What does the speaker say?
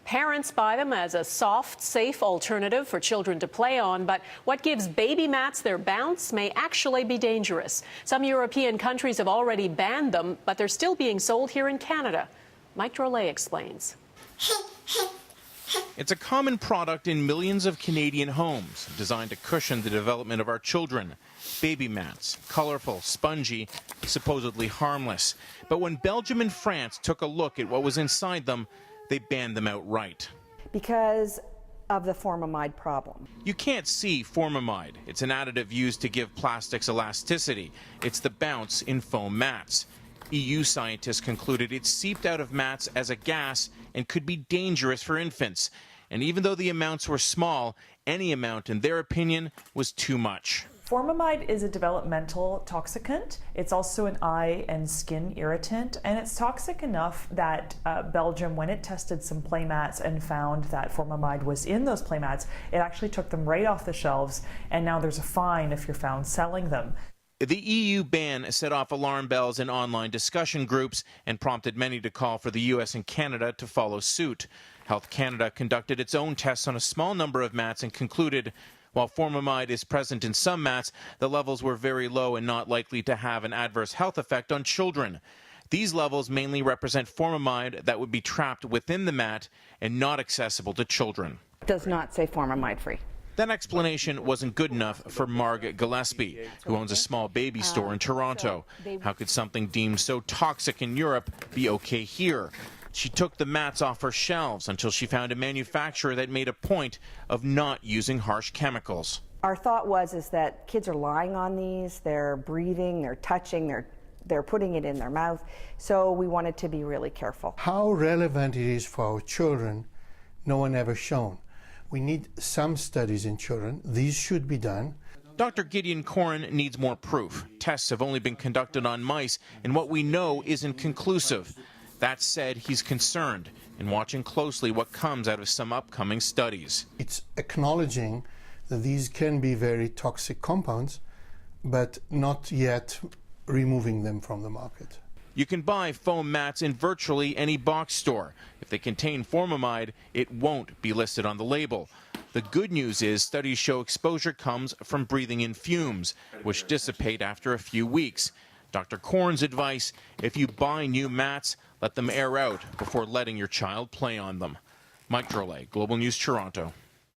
Parents buy them as a soft, safe alternative for children to play on, but what gives baby mats their bounce may actually be dangerous. Some European countries have already banned them, but they're still being sold here in Canada. Mike Drolet explains. It's a common product in millions of Canadian homes, designed to cushion the development of our children. Baby mats, colorful, spongy, supposedly harmless. But when Belgium and France took a look at what was inside them, they banned them outright. Because of the formamide problem. You can't see formamide. It's an additive used to give plastics elasticity. It's the bounce in foam mats. EU scientists concluded it seeped out of mats as a gas and could be dangerous for infants. And even though the amounts were small, any amount, in their opinion, was too much. Formamide is a developmental toxicant. It's also an eye and skin irritant, and it's toxic enough that Belgium, when it tested some playmats and found that formamide was in those playmats, it actually took them right off the shelves, and now there's a fine if you're found selling them. The EU ban set off alarm bells in online discussion groups and prompted many to call for the US and Canada to follow suit. Health Canada conducted its own tests on a small number of mats and concluded, while formamide is present in some mats, the levels were very low and not likely to have an adverse health effect on children. These levels mainly represent formamide that would be trapped within the mat and not accessible to children. Does not say formamide free. That explanation wasn't good enough for Marg Gillespie, who owns a small baby store in Toronto. How could something deemed so toxic in Europe be okay here? She took the mats off her shelves until she found a manufacturer that made a point of not using harsh chemicals. Our thought is that kids are lying on these, they're breathing, they're touching, they're putting it in their mouth, so we wanted to be really careful. How relevant it is for our children, no one ever shown. We need some studies in children. These should be done. Dr. Gideon Corin needs more proof. Tests have only been conducted on mice, and what we know isn't conclusive. That said, he's concerned and watching closely what comes out of some upcoming studies. It's acknowledging that these can be very toxic compounds, but not yet removing them from the market. You can buy foam mats in virtually any box store. If they contain formamide, it won't be listed on the label. The good news is studies show exposure comes from breathing in fumes, which dissipate after a few weeks. Dr. Corin's advice, if you buy new mats, let them air out before letting your child play on them. Mike Drolet, Global News, Toronto.